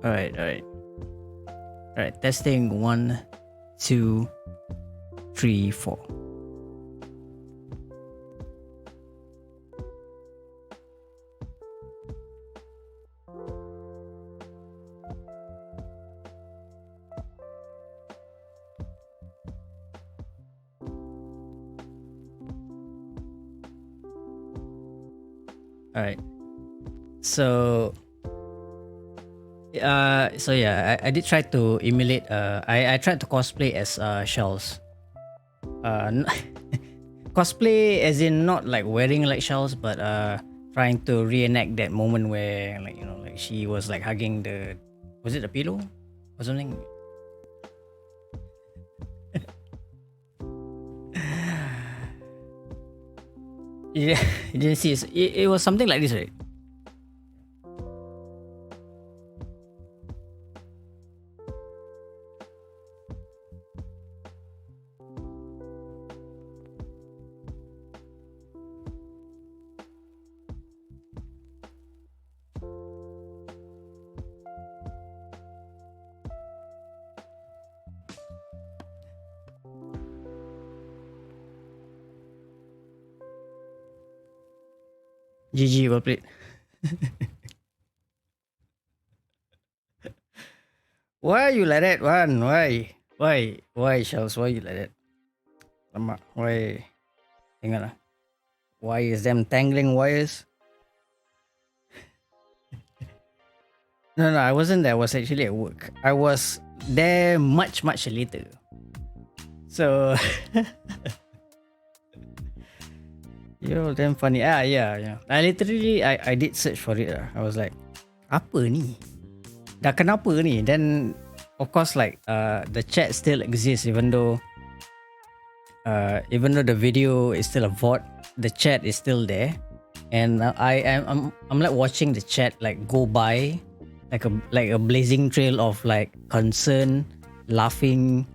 All right, all right, all right. Testing 1, 2, 3, 4. All right. So yeah, I did try to emulate. I tried to cosplay as shells. N- cosplay as in not like wearing like shells, but trying to reenact that moment where like like she was like hugging the, was it a pillow or something? Yeah, you didn't see it was something like this, right? GG, well played. Why you like that one? Why shells? Why you like that? Lama, why? Ingat lah. Why is them tangling wires? No, I wasn't there. I was actually at work. I was there much later. So you're damn funny. Yeah. I did search for it. I was like, apa ni? Dah kenapa ni? Then of course like the chat still exists even though the video is still a VOD, the chat is still there, and I'm like watching the chat like go by, like a blazing trail of like concern, laughing,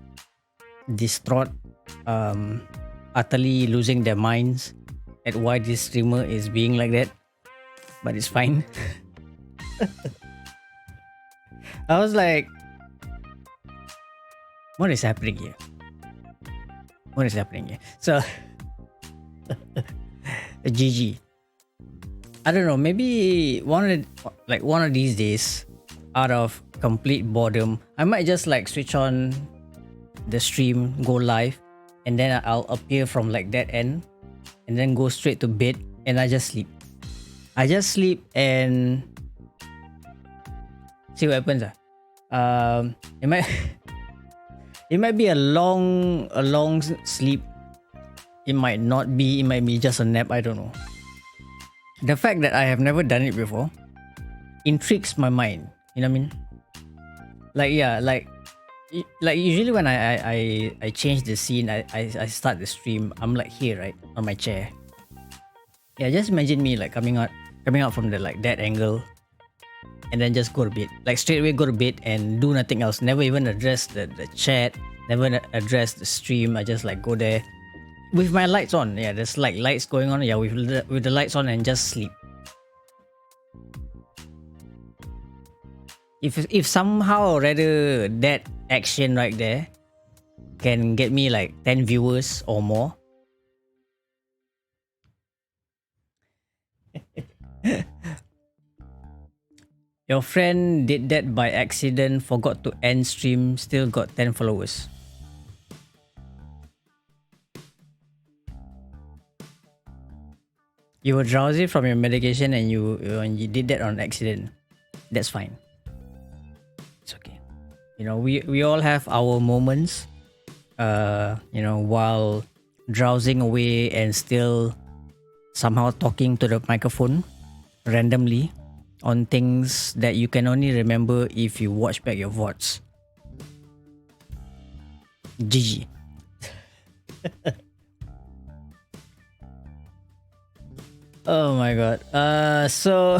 distraught, utterly losing their minds at why this streamer is being like that, but it's fine. I was like, what is happening here? What is happening here? So, GG. I don't know. Maybe one of these days, out of complete boredom, I might just like switch on the stream, go live, and then I'll appear from like that end, and then go straight to bed, and I just sleep. I just sleep and see what happens. It might it might be a long sleep. It might not be. It might be just a nap. I don't know. The fact that I have never done it before intrigues my mind. You know what I mean? Like yeah, like usually when I change the scene, I start the stream. I'm like here, right, on my chair. Yeah, just imagine me like coming out from the like that angle, and then just go to bed. Like straight away go to bed and do nothing else. Never even address the chat. Never address the stream. I just like go there with my lights on. Yeah, there's like lights going on. Yeah, with the lights on and just sleep. If somehow or rather that action right there can get me like 10 viewers or more. Your friend did that by accident, forgot to end stream, still got 10 followers. You were drowsy from your medication and you did that on accident. That's fine. It's okay. You know, we all have our moments. While drowsing away and still somehow talking to the microphone randomly on things that you can only remember if you watch back your VODs. GG. Oh my god. So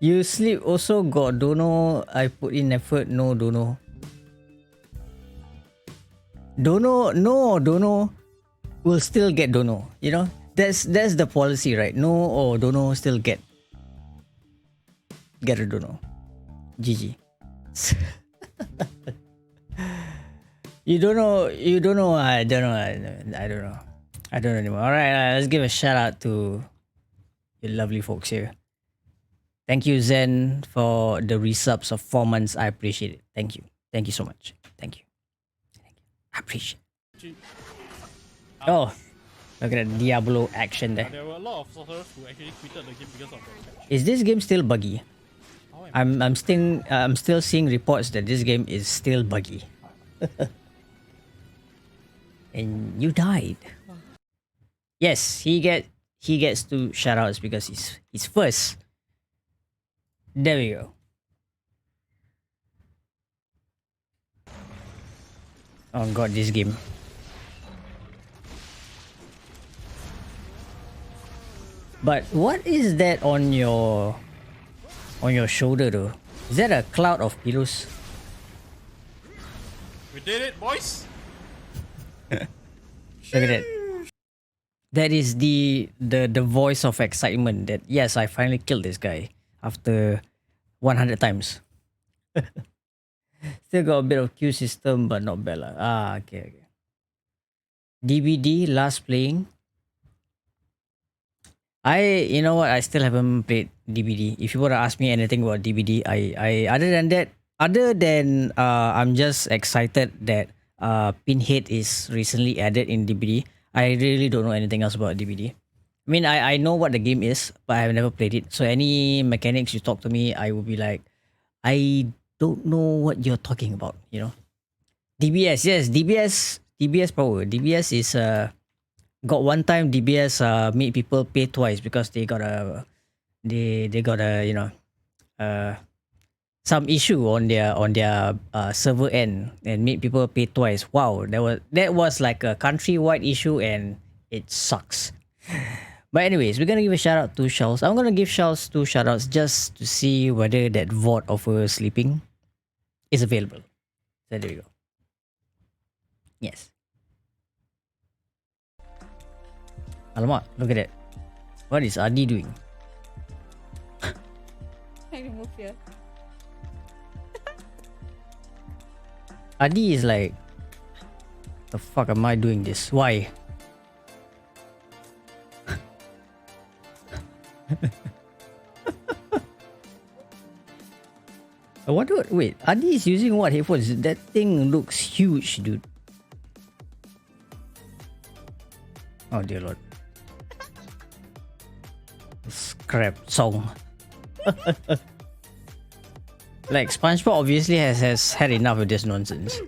you sleep also got dono. I put in effort. No dono. Dono will still get dono. You know, that's the policy, right? No or dono still get a dono. GG. You don't know. You don't know. I don't know. I don't know. I don't know anymore. All right, let's give a shout out to you lovely folks here. Thank you, Zen, for the resubs of 4 months. I appreciate it. Thank you. Thank you so much. Thank you. Thank you. I appreciate it. Oh, look at that Diablo action there. There were a lot of sorcerers who actually quitted the game because of the patch. Is this game still buggy? I'm still seeing reports that this game is still buggy. And you died. Yes, he gets 2 shoutouts because he's first. There we go. Oh god, this game. But what is that on your shoulder though? Is that a cloud of pillows? We did it, boys! Look at that. That is the voice of excitement that yes, I finally killed this guy after 100 times. Still got a bit of queue system, but not bad lah. Okay. DBD last playing. You know what? I still haven't played DBD. If you were to ask me anything about DBD, I other than I'm just excited that Pinhead is recently added in DBD. I really don't know anything else about DBD. I mean, I know what the game is, but I have never played it. So any mechanics you talk to me, I will be like, I don't know what you're talking about. You know, DBS, yes, DBS power. DBS is got one time DBS made people pay twice because they got a you know some issue on their server end and made people pay twice. Wow, that was like a countrywide issue and it sucks. But anyways, we're gonna give a shout out to Shells. I'm gonna give Shells 2 shout outs just to see whether that VOD of her sleeping is available. So there we go. Yes. Alamak, look at that. What is Adi doing? I remove here. Adi is like, the fuck am I doing this? Why? I wonder. Wait, Adi is using what headphones? That thing looks huge, dude. Oh dear lord. Scrap song. Like SpongeBob obviously has had enough of this nonsense.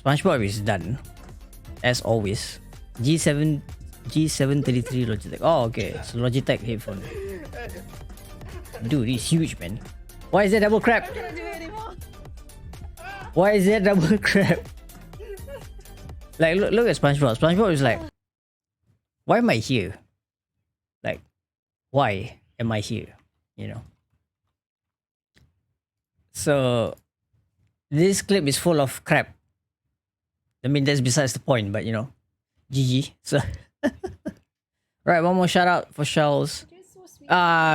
SpongeBob is done, as always. G733 Logitech. Oh okay, it's Logitech headphone. Dude, it's huge, man. Why is there double crap? I can't do it anymore. Why is there double crap? Like look at SpongeBob. SpongeBob is like, why am I here? Like, why am I here? You know. So this clip is full of crap. I mean, that's besides the point, but you know, GG. So right, one more shout out for Shells. So sweet.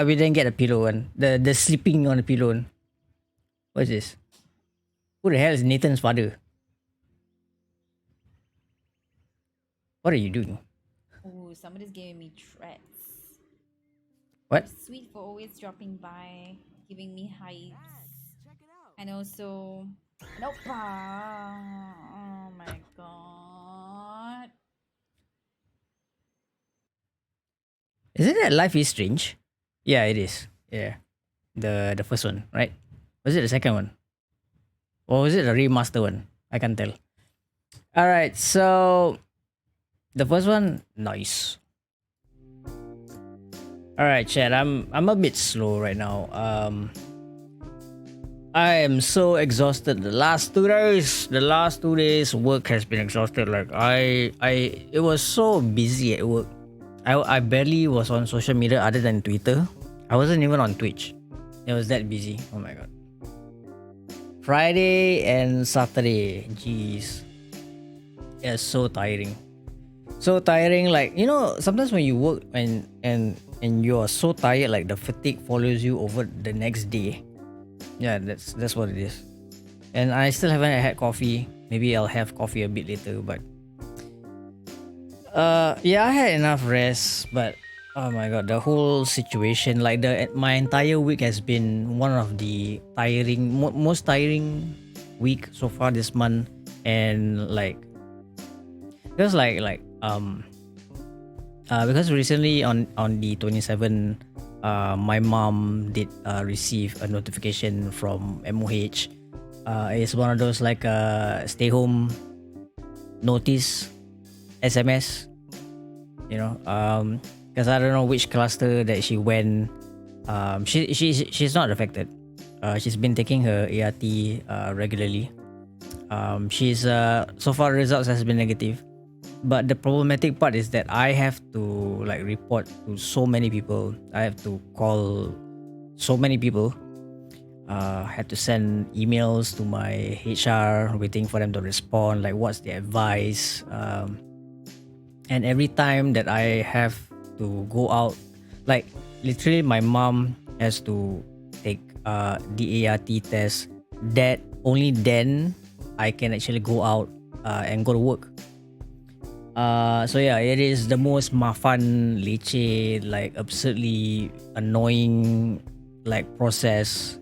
We didn't get a pillow one. The sleeping on the pillow one. What is this? Who the hell is Nathan's father? What are you doing? Oh, somebody's giving me threats. What? Sweet for always dropping by, giving me highs. And also, nope. Oh my god. Isn't that Life is Strange? Yeah, it is. Yeah. The first one, right? Was it the second one? Or was it the remaster one? I can't tell. Alright, so the first one, nice. Alright, chat, I'm a bit slow right now. I am so exhausted. The last 2 days work has been exhausted. Like it was so busy at work. I barely was on social media other than Twitter. I wasn't even on Twitch. It was that busy. Oh my god. Friday and Saturday. Jeez. It's so tiring. So tiring, like, you know, sometimes when you work and you are so tired, like the fatigue follows you over the next day. Yeah, that's what it is. And I still haven't had coffee. Maybe I'll have coffee a bit later, but yeah, I had enough rest, but oh my god, the whole situation, like my entire week has been one of the most tiring week so far this month. And like because because recently on the 27th, my mom did receive a notification from MOH. It's one of those like stay home notice SMS, because I don't know which cluster that she went. She's not affected. She's been taking her ART regularly. She's so far results has been negative, but the problematic part is that I have to like report to so many people. I have to call so many people. Had to send emails to my HR, waiting for them to respond. Like, what's the advice? And every time that I have to go out, like literally, my mom has to take the ART test. That only then I can actually go out and go to work. So yeah, it is the most mafan, leceh, like absurdly annoying like process,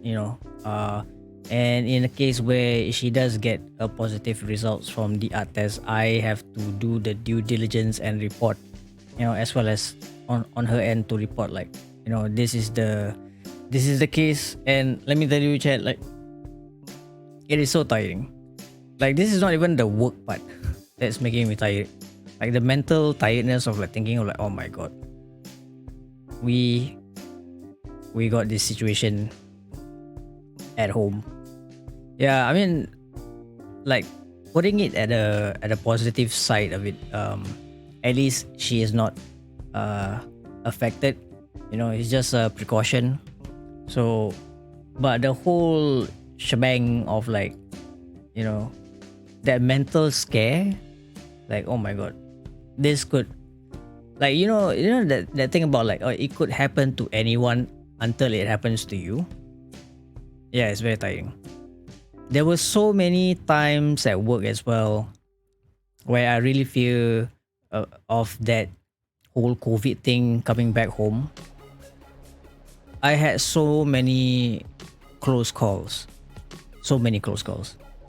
and in a case where she does get a positive results from the art test, I have to do the due diligence and report, as well as on her end to report, like, this is the case. And let me tell you, chat, like, it is so tiring. Like, this is not even the work part that's making me tired. Like the mental tiredness of like thinking of like, oh my god, we got this situation at home. Yeah, I mean, like putting it at a positive side of it, at least she is not affected. It's just a precaution. So, but the whole shebang of like, that mental scare, like, oh my god, this could, like, that thing about like, oh, it could happen to anyone until it happens to you. Yeah, it's very tiring. There were so many times at work as well where I really feel of that whole COVID thing coming back home. I had so many close calls,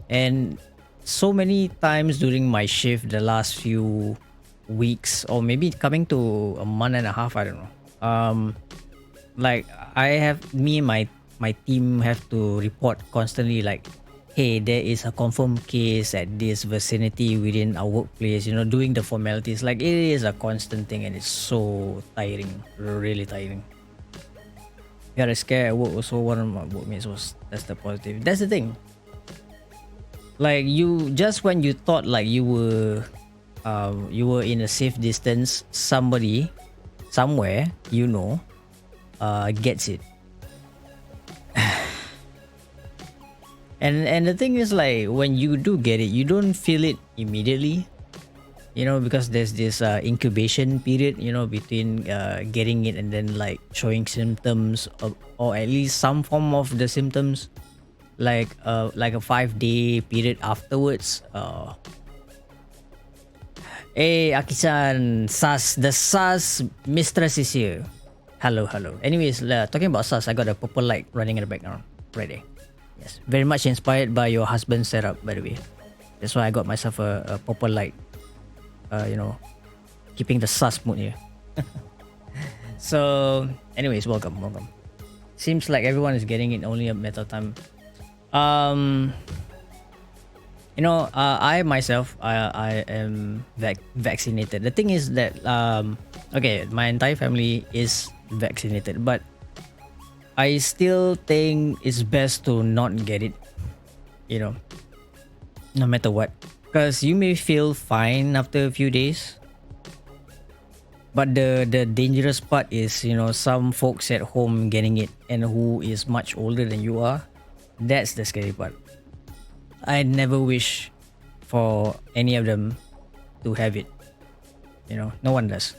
and so many times during my shift the last few weeks, or maybe coming to a month and a half, I don't know. Like me and my team have to report constantly, like, hey, there is a confirmed case at this vicinity within our workplace, doing the formalities. Like, it is a constant thing, and it's so tiring, really tiring. Got a scare at work also. One of my workmates was tested positive. That's the thing. Like, just when you thought like you were in a safe distance, somebody somewhere gets it. And the thing is, like, when you do get it, you don't feel it immediately, because there's this incubation period, between getting it and then like showing symptoms, or at least some form of the symptoms, like a 5-day period afterwards. Hey, Aki-chan, the SAS mistress is here. Hello. Anyways, talking about SAS, I got a purple light running in the background right there. Yes, very much inspired by your husband's setup, by the way. That's why I got myself a purple light. Keeping the SAS mood here. So, anyways, welcome. Seems like everyone is getting it only a matter of time. I myself, I am vaccinated. The thing is that okay, my entire family is vaccinated, but I still think it's best to not get it, no matter what, because you may feel fine after a few days, but the dangerous part is, some folks at home getting it, and who is much older than you are. That's the scary part. I never wish for any of them to have it. No one does.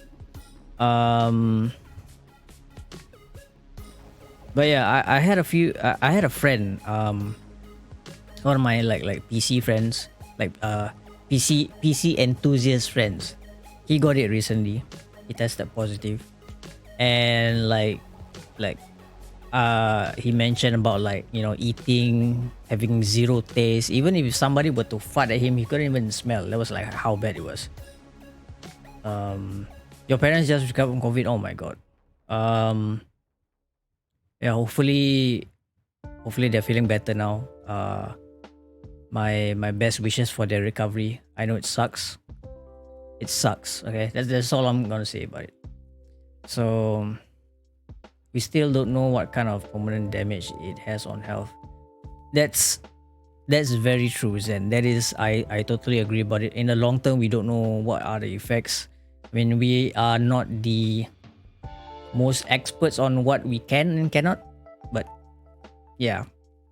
But yeah, I had a few. I had a friend. One of my like PC friends, like PC enthusiast friends. He got it recently. He tested positive, and like he mentioned about like eating, having zero taste. Even if somebody were to fart at him, he couldn't even smell. That was like how bad it was. Your parents just recovered from COVID. Oh my god. Um, yeah. Hopefully they're feeling better now. My best wishes for their recovery. I know it sucks. It sucks. Okay, that's all I'm gonna say about it. So we still don't know what kind of permanent damage it has on health. That's that's very true, Zen. That is, I totally agree about it. In the long term, we don't know what are the effects. I mean, we are not the most experts on what we can and cannot, but yeah,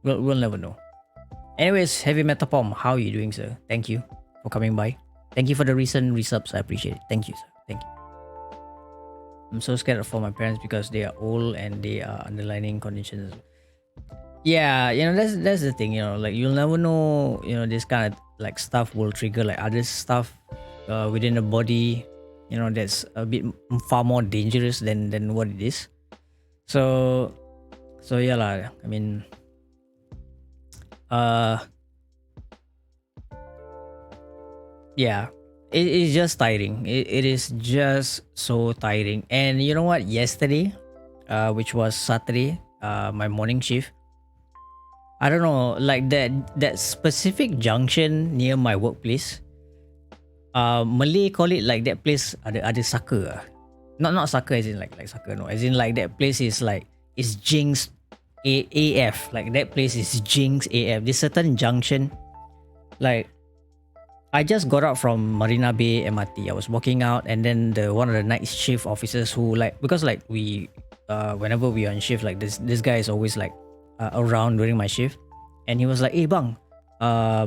we'll never know. Anyways, Heavy Metapom, how are you doing, sir? Thank you for coming by. Thank you for the recent resubs. I appreciate it. Thank you, sir. Thank you. I'm so scared for my parents because they are old and they are underlying conditions. Yeah, that's the thing. Like you'll never know. This kind of like stuff will trigger like other stuff within the body. That's a bit far more dangerous than what it is. So yeah lah. I mean, yeah, it is just tiring. It is just so tiring. And you know what? Yesterday, which was Saturday, my morning shift. I don't know, like that specific junction near my workplace. Malay call it like that place ada sucker. Not sucker as in like sucker, no. As in like that place is like it's jinx AF. Like that place is jinx AF. This certain junction, like I just got out from Marina Bay MRT. I was walking out, and then one of the night shift officers who because we whenever we are on shift, like this guy is always like around during my shift, and he was like, "Hey bang,"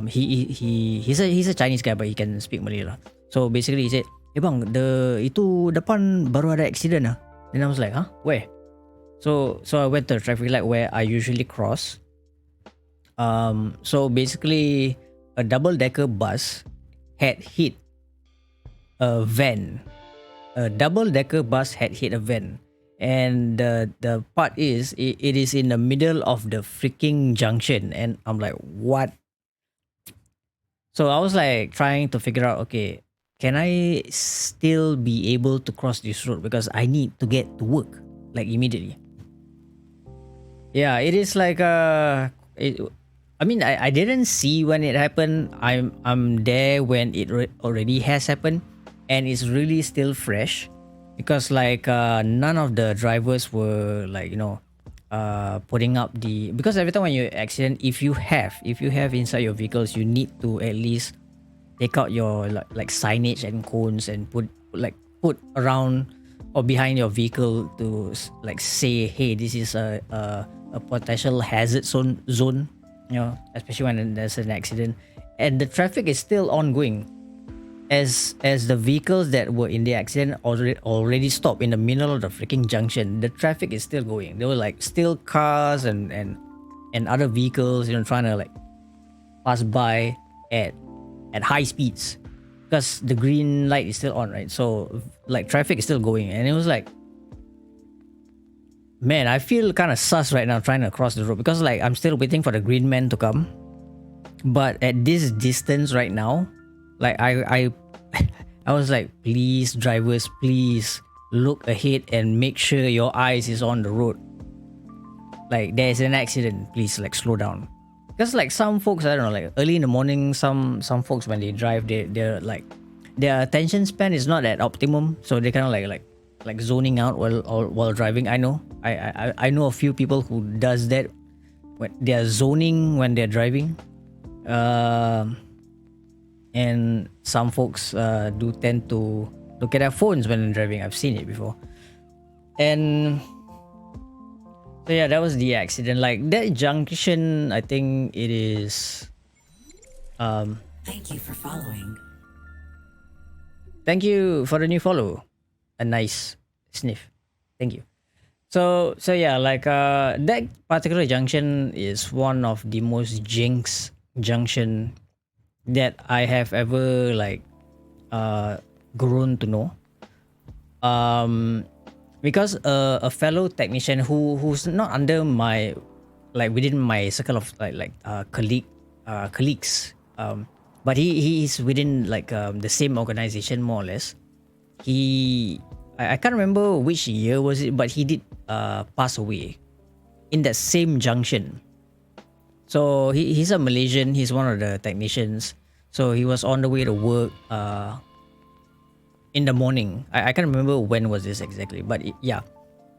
he's a Chinese guy but he can speak Malay lah. So basically he said, "Hey bang, itu depan baru ada accident ah." Then I was like, "Huh? Where?" So I went to the traffic light where I usually cross. So basically a double-decker bus had hit a van. A double-decker bus had hit a van. And the part is, it is in the middle of the freaking junction. And I'm like, what? So I was like trying to figure out, okay, can I still be able to cross this road? Because I need to get to work, like immediately. Yeah, it is like I mean, I didn't see when it happened. I'm there when it already has happened, and it's really still fresh, because like none of the drivers were like putting up because every time when you accident, if you have inside your vehicles, you need to at least take out your like signage and cones and put around or behind your vehicle to like say, hey, this is a potential hazard zone. Especially when there's an accident, and the traffic is still ongoing, as the vehicles that were in the accident already stopped in the middle of the freaking junction. The traffic is still going. There were like still cars and other vehicles, trying to like pass by at high speeds, because the green light is still on, right? So like traffic is still going, and it was like, man, I feel kind of sus right now trying to cross the road, because like I'm still waiting for the green man to come. But at this distance right now, like I was like, please drivers, please look ahead and make sure your eyes is on the road. Like there's an accident, please like slow down. Because like some folks, I don't know, like early in the morning, some folks when they drive, they're like, their attention span is not at optimum, so they kind of like zoning out while driving. I know a few people who does that when they are zoning when they're driving. And some folks do tend to look at their phones when they're driving. I've seen it before. And so yeah, that was the accident. Like that junction, I think it is Thank you for following. Thank you for the new follow. A nice sniff. Thank you. So yeah, like that particular junction is one of the most jinx junction that I have ever like grown to know. Because a fellow technician who's not under my like within my circle of colleagues, but he is within like the same organization more or less. I can't remember which year was it, but he did pass away in that same junction. So he's a Malaysian. He's one of the technicians. So he was on the way to work in the morning. I can't remember when was this exactly, but yeah,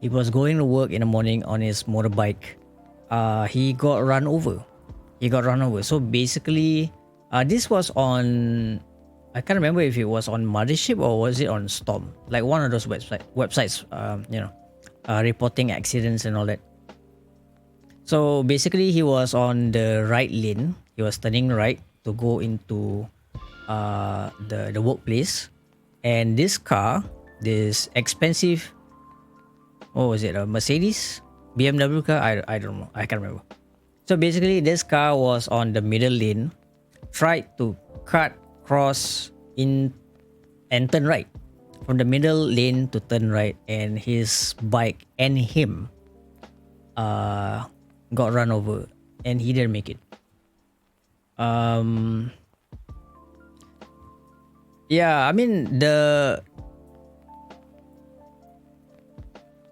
he was going to work in the morning on his motorbike. He got run over. So basically, this was on. I can't remember if it was on Mothership or was it on Storm, like one of those websites. Reporting accidents and all that. So basically, he was on the right lane. He was turning right to go into the workplace, and this car, this expensive, what was it? A Mercedes, BMW car? I don't know. I can't remember. So basically, this car was on the middle lane, tried to cut cross in and turn right from the middle lane to turn right, and his bike and him got run over, and he didn't make it. Yeah, I mean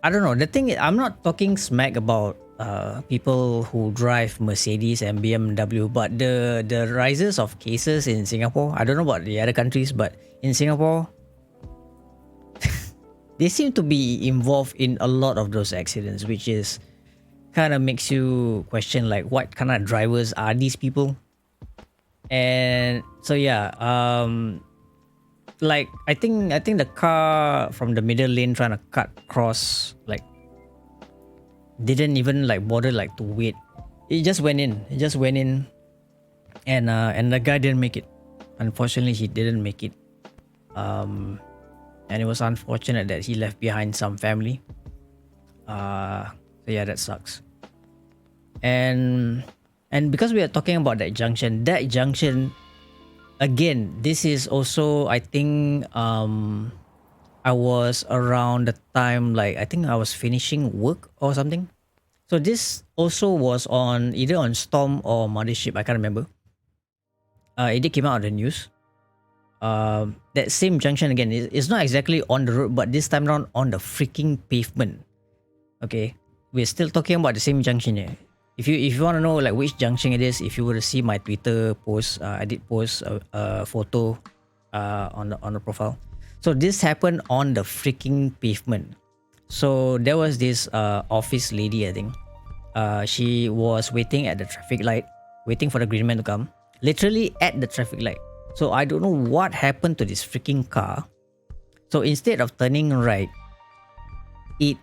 I don't know. The thing is, I'm not talking smack about people who drive Mercedes and BMW, but the rises of cases in Singapore, I don't know about the other countries, but in Singapore, they seem to be involved in a lot of those accidents, which is kind of makes you question like what kind of drivers are these people. And so yeah, like I think the car from the middle lane trying to cut across like didn't even like bother like to wait. It just went in. And the guy didn't make it. Unfortunately, he didn't make it. And it was unfortunate that he left behind some family. So yeah, that sucks. And because we are talking about that junction again, this is also, I think, I was around the time, like, I think I was finishing work or something. So this also was on either on Storm or Mothership, I can't remember. It did came out on the news. That same junction again, it's not exactly on the road, but this time around on the freaking pavement. Okay, we're still talking about the same junction here. If you want to know like which junction it is, if you were to see my Twitter post, I did post a photo on the profile. So this happened on the freaking pavement. So there was this office lady, I think. She was waiting at the traffic light, waiting for the green man to come. Literally at the traffic light. So I don't know what happened to this freaking car. So instead of turning right, it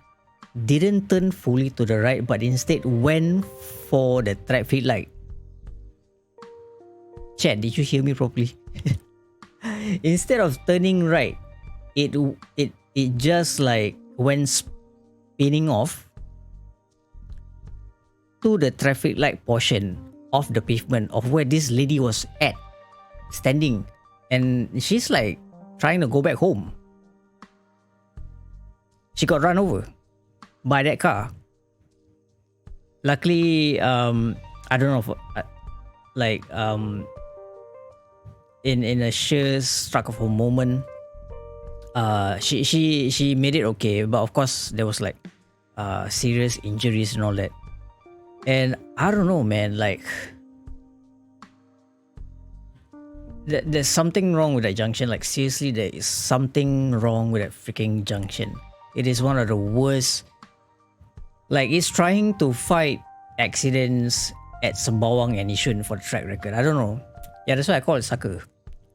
didn't turn fully to the right, but instead went for the traffic light. Chat, did you hear me properly? Instead of turning right, it just like went spinning off to the traffic light portion of the pavement of where this lady was at, standing, and she's like trying to go back home. She got run over by that car. Luckily, I don't know if, in a sheer struck of a moment, she made it okay, but of course there was like serious injuries and all that. And I don't know, man, like there's something wrong with that junction. Like seriously, there is something wrong with that freaking junction. It is one of the worst. Like it's trying to fight accidents at Sembawang and Yishun for the track record. I don't know. Yeah, that's why I call it sucker.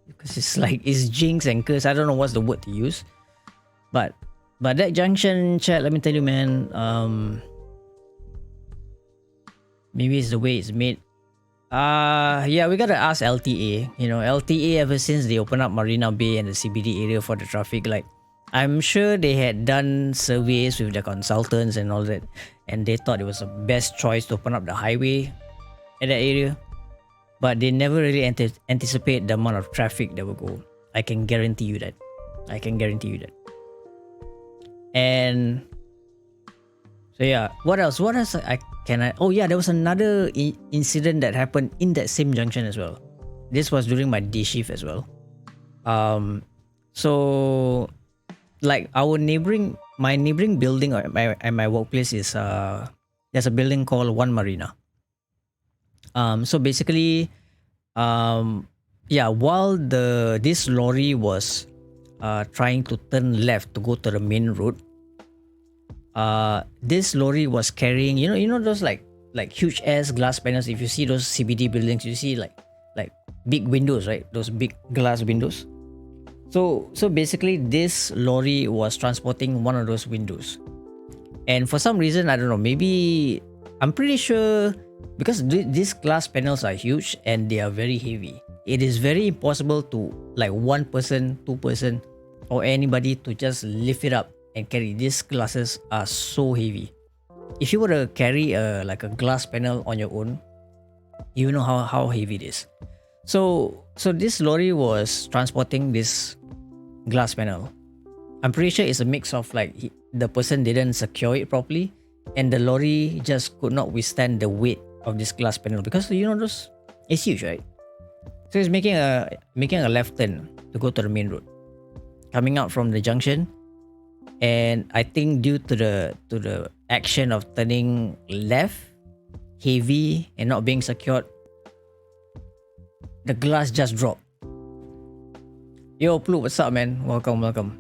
Because it's like it's jinx and curse. I don't know what's the word to use. But that junction, chat, let me tell you, man, maybe it's the way it's made. Yeah, we gotta ask LTA. You know, LTA ever since they opened up Marina Bay and the CBD area for the traffic, like I'm sure they had done surveys with the consultants and all that, and they thought it was the best choice to open up the highway in that area. But they never really anticipate the amount of traffic that will go. I can guarantee you that. I can guarantee you that. And so yeah, what else? What else Oh yeah, there was another incident that happened in that same junction as well. This was during my day shift as well. So like my neighboring building at my workplace is there's a building called One Marina. So basically, yeah, while this lorry was trying to turn left to go to the main road, this lorry was carrying, you know those like huge ass glass panels. If you see those CBD buildings, you see like big windows, right? Those big glass windows. So basically, this lorry was transporting one of those windows, and for some reason, I don't know, maybe I'm pretty sure because these glass panels are huge and they are very heavy. It is very impossible to like one person, two person, or anybody to just lift it up and carry. These glasses are so heavy. If you were to carry like a glass panel on your own, you know how heavy it is. So this lorry was transporting this glass panel. I'm pretty sure it's a mix of like the person didn't secure it properly, and the lorry just could not withstand the weight of this glass panel because it's huge, right? So it's making a left turn to go to the main road, coming out from the junction, and I think due to the action of turning left, heavy and not being secured, the glass just dropped. Yo, Plu, what's up, man? Welcome.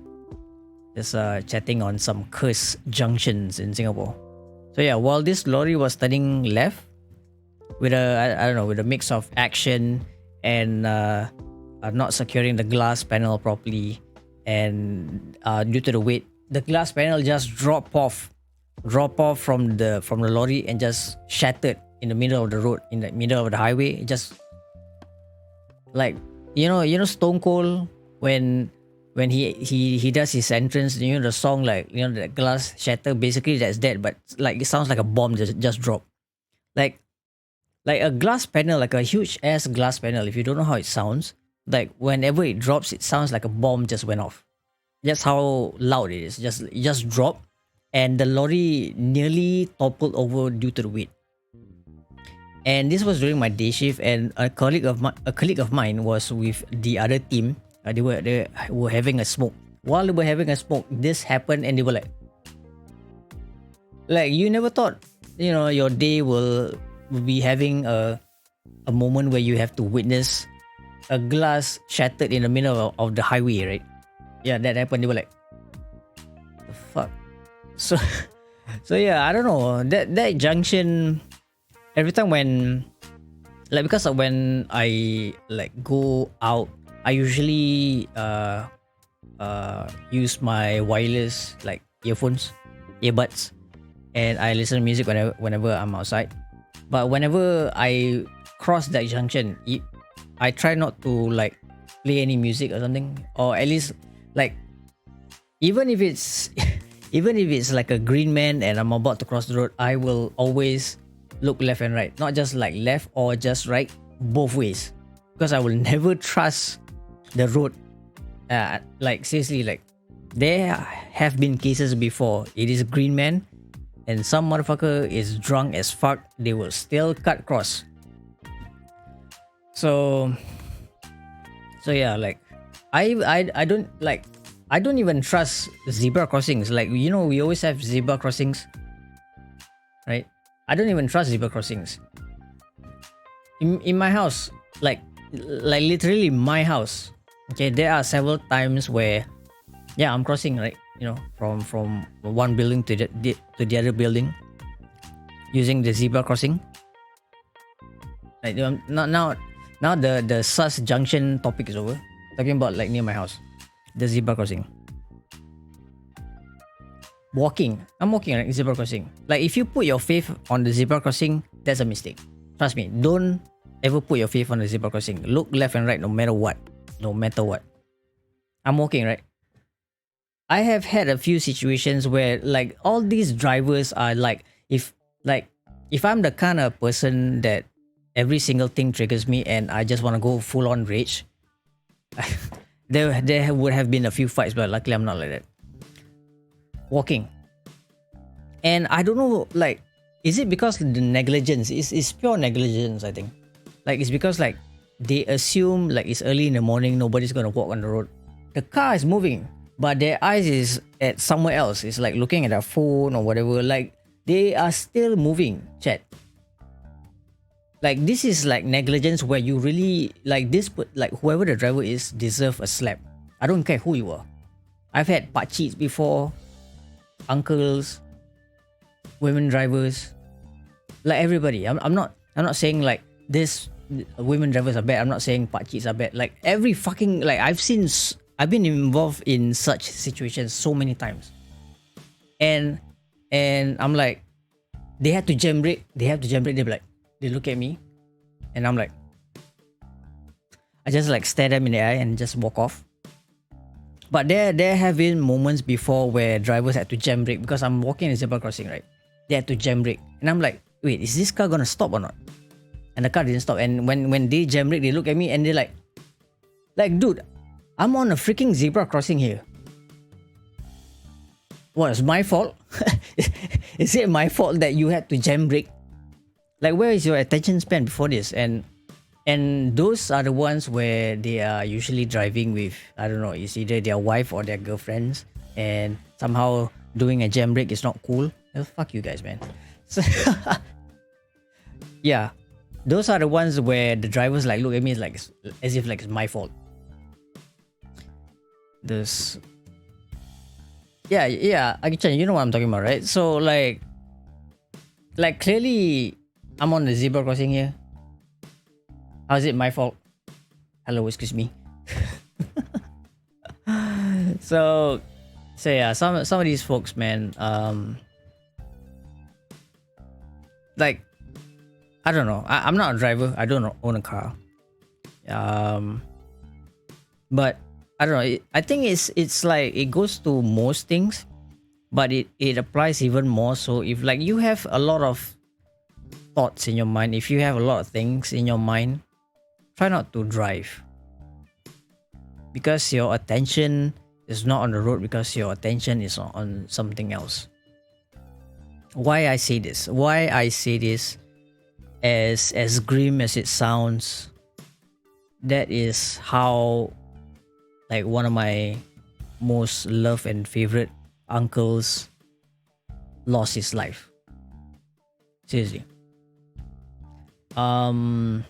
Just chatting on some cursed junctions in Singapore. So yeah, while this lorry was turning left with a mix of action and not securing the glass panel properly, and due to the weight, the glass panel just drop off from the lorry and just shattered in the middle of the road, in the middle of the highway. It just like you know Stone Cold when he does his entrance, the song, like the glass shatter, basically that's that, but like it sounds like a bomb just dropped. Like a glass panel, like a huge ass glass panel, if you don't know how it sounds, like whenever it drops, it sounds like a bomb just went off. That's how loud it is. It just dropped, and the lorry nearly toppled over due to the weight. And this was during my day shift, and a colleague of mine was with the other team. They were having a smoke. While they were having a smoke, this happened, and they were like you never thought, your day will be having a moment where you have to witness a glass shattered in the middle of the highway, right? Yeah, that happened. They were like, the fuck. So yeah, I don't know, that junction. Every time when I like go out, I usually use my wireless like earbuds, and I listen to music whenever I'm outside. But whenever I cross that junction, I try not to like play any music or something, or at least like even if it's like a green man and I'm about to cross the road, I will always look left and right, not just like left or just right, both ways, because I will never trust the road. Like seriously, like there have been cases before. It is green man and some motherfucker is drunk as fuck, they will still cut cross. So yeah, like I don't even trust zebra crossings. Like we always have zebra crossings, right? I don't even trust zebra crossings. In my house, like literally my house. Okay, there are several times where, yeah, I'm crossing, right? From one building to the other building, using the zebra crossing. Like now the sus junction topic is over. Talking about like near my house, the zebra crossing. I'm walking right, zebra crossing. Like if you put your faith on the zebra crossing, that's a mistake. Trust me, don't ever put your faith on the zebra crossing. Look left and right no matter what. I'm walking, right? I have had a few situations where like all these drivers are like if I'm the kind of person that every single thing triggers me and I just want to go full on rage, there would have been a few fights, but luckily I'm not like that. Walking. And I don't know, like, is it because the negligence? It's pure negligence, I think. Like, it's because like they assume like it's early in the morning, nobody's gonna walk on the road. The car is moving, but their eyes is at somewhere else. It's like looking at their phone or whatever. Like they are still moving, chat. Like this is like negligence where you really like this, like whoever the driver is deserve a slap. I don't care who you are. I've had pakcits before, uncles, women drivers, like everybody. I'm not saying like this women drivers are bad. I'm not saying pakcits are bad. Like every fucking like I've been involved in such situations so many times. And I'm like, they had to jam brake. They be like, they look at me, and I'm like, I just like stare them in the eye and just walk off. But there have been moments before where drivers had to jam brake because I'm walking in a zebra crossing, right? They had to jam brake, and I'm like, wait, is this car gonna stop or not? And the car didn't stop. And when they jam brake, they look at me and they're like, dude, I'm on a freaking zebra crossing here. What, it's my fault? Is it my fault that you had to jam brake? Like, where is your attention span before this? And those are the ones where they are usually driving with, I don't know, it's either their wife or their girlfriends, and somehow doing a jam brake is not cool. Well, fuck you guys, man. So yeah, those are the ones where the drivers like look at me like as if like it's my fault. This, yeah, Aki-chan, you know what I'm talking about, right? So like clearly, I'm on the zebra crossing here. How is it my fault? Hello, excuse me. So yeah, some of these folks, man, like, I don't know. I'm not a driver. I don't own a car. But I don't know. I think it's like it goes to most things, but it applies even more so if like you have a lot of thoughts in your mind, if you have a lot of things in your mind, try not to drive. Because your attention is not on the road, because your attention is on something else. Why I say this? As grim as it sounds, that is how like one of my most loved and favorite uncles lost his life. Seriously. Some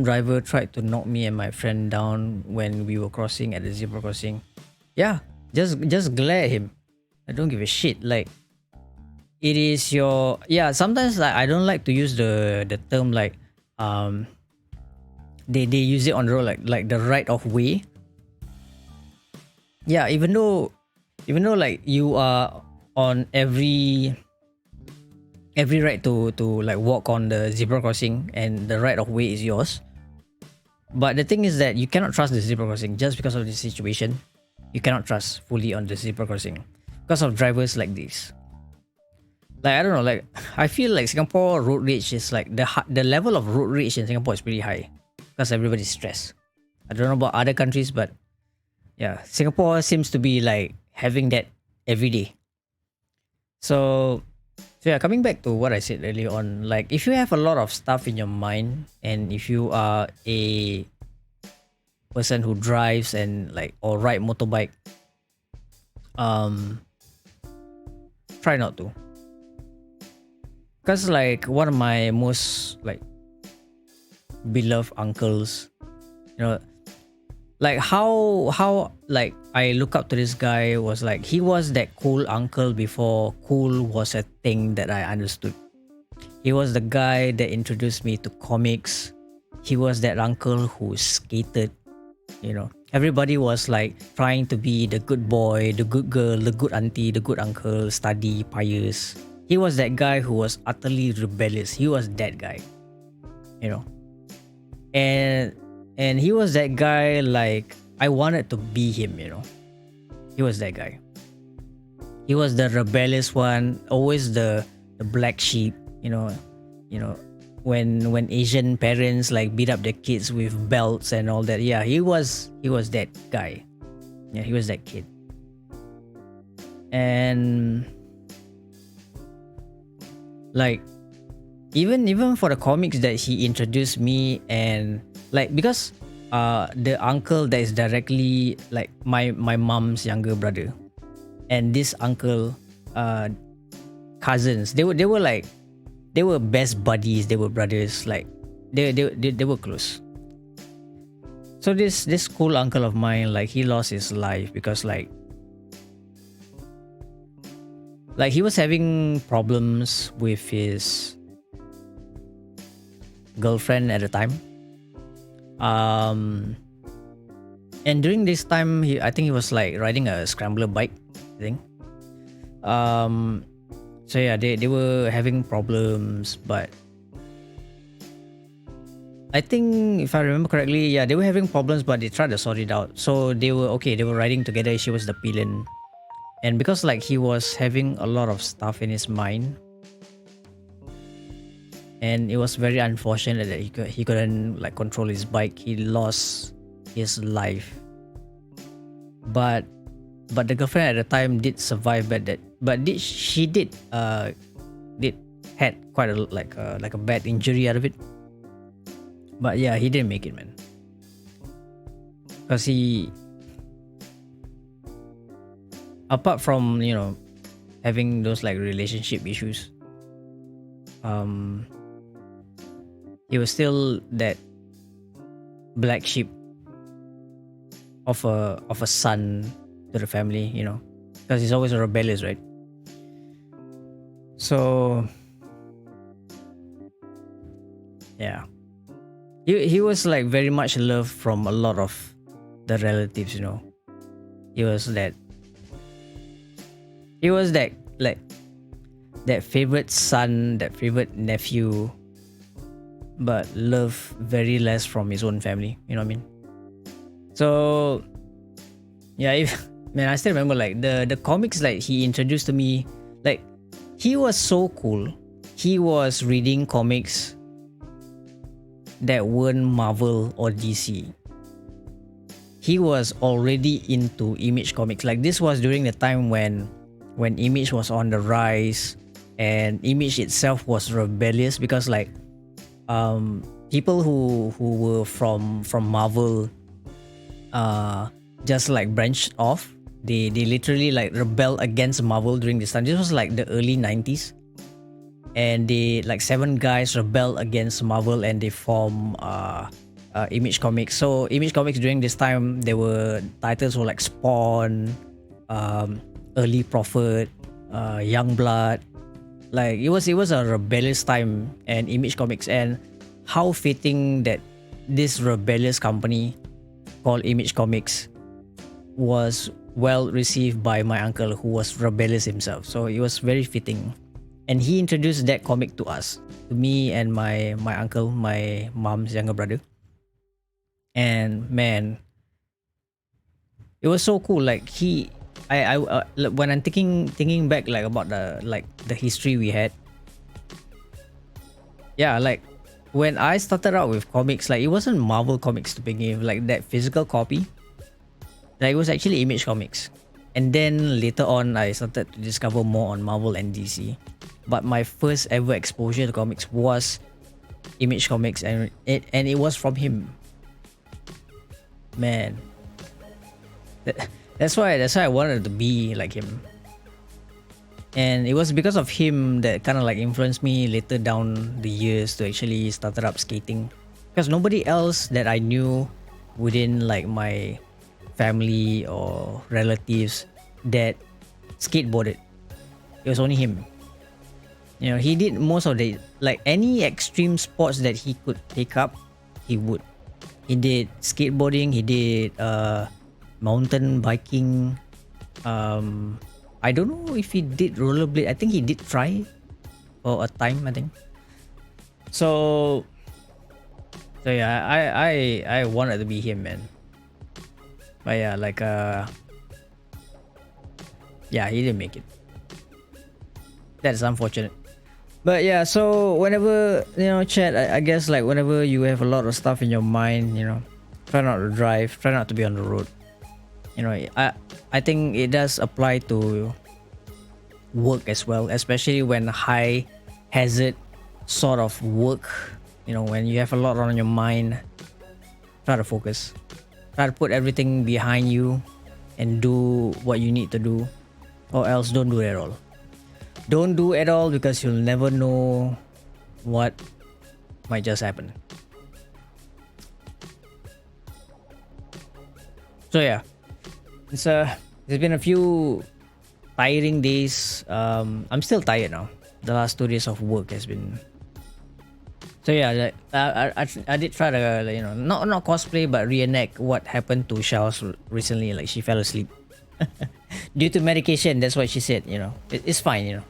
driver tried to knock me and my friend down when we were crossing at the zebra crossing. Yeah, just glare at him. I don't give a shit. Like, it is your, yeah, sometimes like I don't like to use the term like they use it on the road like the right of way. Yeah, even though like you are on every right to like walk on the zebra crossing and the right of way is yours. But the thing is that you cannot trust the zebra crossing just because of the situation. You cannot trust fully on the zebra crossing because of drivers like this. Like, I don't know, like I feel like Singapore road rage is like the level of road rage in Singapore is pretty high because everybody's stressed. I don't know about other countries, but yeah, Singapore seems to be like having that every day. So yeah, coming back to what I said earlier on, like if you have a lot of stuff in your mind and if you are a person who drives and like or ride motorbike, try not to. Cause like one of my most like beloved uncles, you know, like how like I look up to this guy was like he was that cool uncle before cool was a thing that I understood. He was the guy that introduced me to comics. He was that uncle who skated, you know. Everybody was like trying to be the good boy, the good girl, the good auntie, the good uncle, study, pious. He was that guy who was utterly rebellious. He was that guy, you know. And he was that guy like I wanted to be him, you know. He was that guy. He was the rebellious one, always the black sheep. You know, when Asian parents like beat up their kids with belts and all that. Yeah, he was that guy. Yeah, he was that kid. And like even for the comics that he introduced me, and like because the uncle that is directly like my mom's younger brother, and this uncle cousins, they were like, they were best buddies, they were brothers, like they were close. So this cool uncle of mine, like he lost his life because like he was having problems with his girlfriend at the time. And during this time, I think he was like riding a scrambler bike, I think. So yeah, they were having problems, but I think if I remember correctly, yeah, they were having problems, but they tried to sort it out. So they were okay. They were riding together. She was the pillion, and because like he was having a lot of stuff in his mind, and it was very unfortunate that he couldn't like control his bike. He lost his life, but the girlfriend at the time did survive, she did had quite a like a bad injury out of it. But yeah, he didn't make it, man, because he, apart from having those like relationship issues, he was still that black sheep of a son to the family, because he's always rebellious, right? So yeah, he was like very much loved from a lot of the relatives. He was that like that favorite son, that favorite nephew, but loved very less from his own family. You know what I mean? So yeah, man, I still remember like the comics like he introduced to me. Like he was so cool. He was reading comics that weren't Marvel or DC. He was already into Image Comics. Like this was during the time when Image was on the rise, and Image itself was rebellious because like people who were from Marvel just like branched off. They literally like rebelled against Marvel during this time. This was like the early 90s. And they like 7 guys rebelled against Marvel and they formed Image Comics. So Image Comics during this time, there were titles were like Spawn, Early Prophet, Youngblood. Like it was a rebellious time, and Image Comics, and how fitting that this rebellious company called Image Comics was well received by my uncle, who was rebellious himself. So it was very fitting. And he introduced that comic to us, to me and my uncle, my mom's younger brother. And man, it was so cool. Like I when I'm thinking back like about the history we had. Yeah, like when I started out with comics, like it wasn't Marvel Comics to begin with, like that physical copy. Like it was actually Image Comics. And then later on, I started to discover more on Marvel and DC. But my first ever exposure to comics was Image Comics, and it was from him. Man, that's why I wanted to be like him. And it was because of him that kind of like influenced me later down the years to actually started up skating. Because nobody else that I knew within like my family or relatives that skateboarded. It was only him. He did most of the like any extreme sports that he could take up, he would. He did skateboarding, he did mountain biking. I don't know if he did rollerblade. I think he did try for a time, I think. So yeah, I wanted to be him, man. But yeah, like Yeah, he didn't make it. That's unfortunate. But yeah, so whenever, chat, I guess like whenever you have a lot of stuff in your mind, try not to drive, try not to be on the road. I think it does apply to work as well, especially when high hazard sort of work, when you have a lot on your mind. Try to focus, try to put everything behind you and do what you need to do, or else don't do it at all. Don't do it all, because you'll never know what might just happen. So yeah, there's been a few tiring days. I'm still tired now. The last 2 days of work has been. So yeah, I did try to not cosplay but reenact what happened to Xiao's recently. Like, she fell asleep due to medication. That's what she said. It's fine.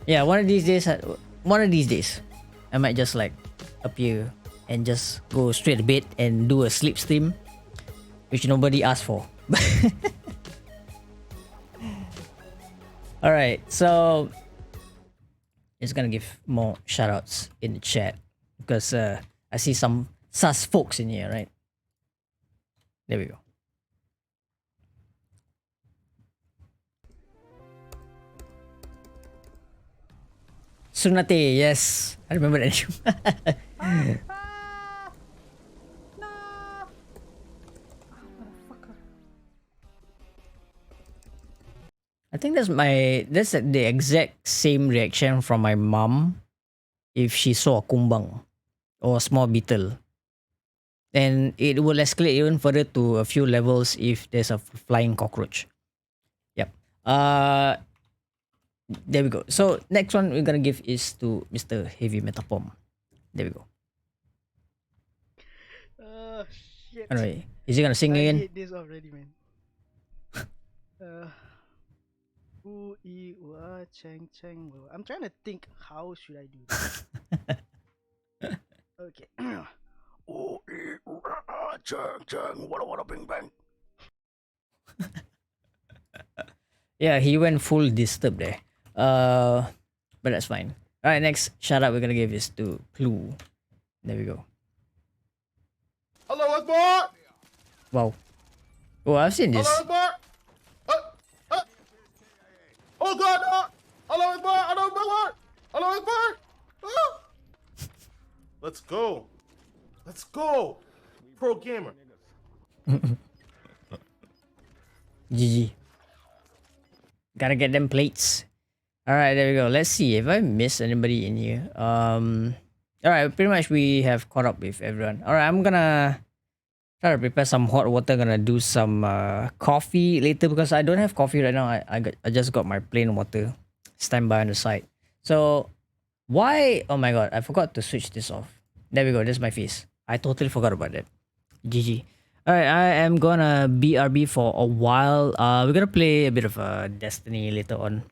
Yeah, one of these days, I might just like appear and just go straight to bed and do a sleep stream, which nobody asked for. All right, so just gonna give more shoutouts in the chat, because I see some sus folks in here, right? There we go. Sunate, yes, I remember that name. I think that's the exact same reaction from my mom if she saw a kumbang or a small beetle. And it will escalate even further to a few levels if there's a flying cockroach. Yep. There we go. So next one we're gonna give is to Mr. Heavy Metapom. There we go. Shit. Alright. Is he gonna sing I again? hate this already, man. Ooh, ee, ooh, chang, chang. I'm trying to think, how should I do this? Okay. Ooh, ee, ooh, chang, chang. Walla, bing, bang. Yeah, he went full disturb there. But that's fine. Alright, next shout out we're gonna give is to Clue. There we go. Hello, Akbar! Wow. Oh, I've seen this. Hello, Akbar! Oh God! Hello, Akbar! Hello, Akbar! Hello, Akbar! Ah! Let's go. Let's go. Pro gamer. GG. Gotta get them plates. Alright, there we go. Let's see if I miss anybody in here. Alright, pretty much we have caught up with everyone. Alright, I'm gonna try to prepare some hot water. Gonna do some coffee later, because I don't have coffee right now. I just got my plain water. Stand by on the side. So why? Oh my god, I forgot to switch this off. There we go. That's my face. I totally forgot about that. GG. Alright, I am gonna BRB for a while. We're gonna play a bit of Destiny later on.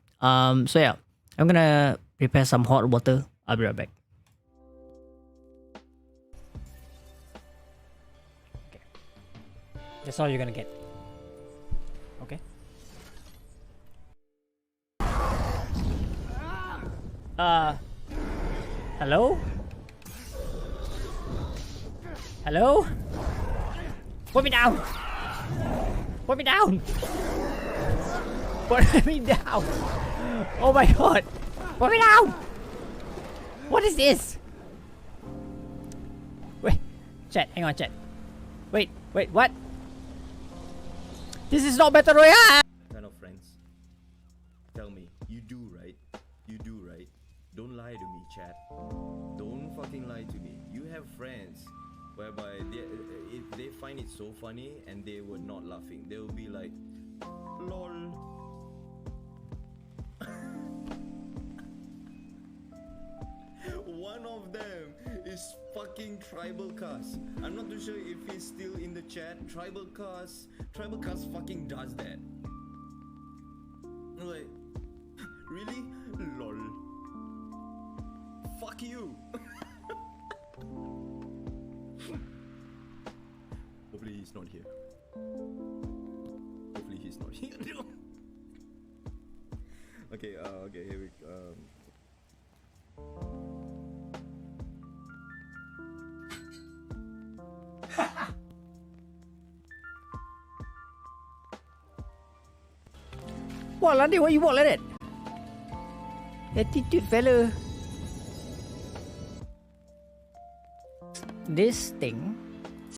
So yeah, I'm gonna prepare some hot water. I'll be right back. Okay. That's all you're gonna get. Okay. Hello? Hello? Put me down! Put me down! Put me down! Oh my god! Put me down! What is this? Wait, chat, hang on, chat. Wait, what? This is not Battle Royale! Kind of friends. Tell me, you do, right? You do, right? Don't lie to me, chat. Don't fucking lie to me. You have friends whereby if they find it so funny and they were not laughing, they will be like, lol. One of them is fucking Tribalcast. I'm not too sure if he's still in the chat. Tribalcast fucking does that. Like, really? Lol. Fuck you. Hopefully he's not here. Hopefully he's not here. Okay, okay, here we What, Landy? Why you walk like that? Attitude, fella. This thing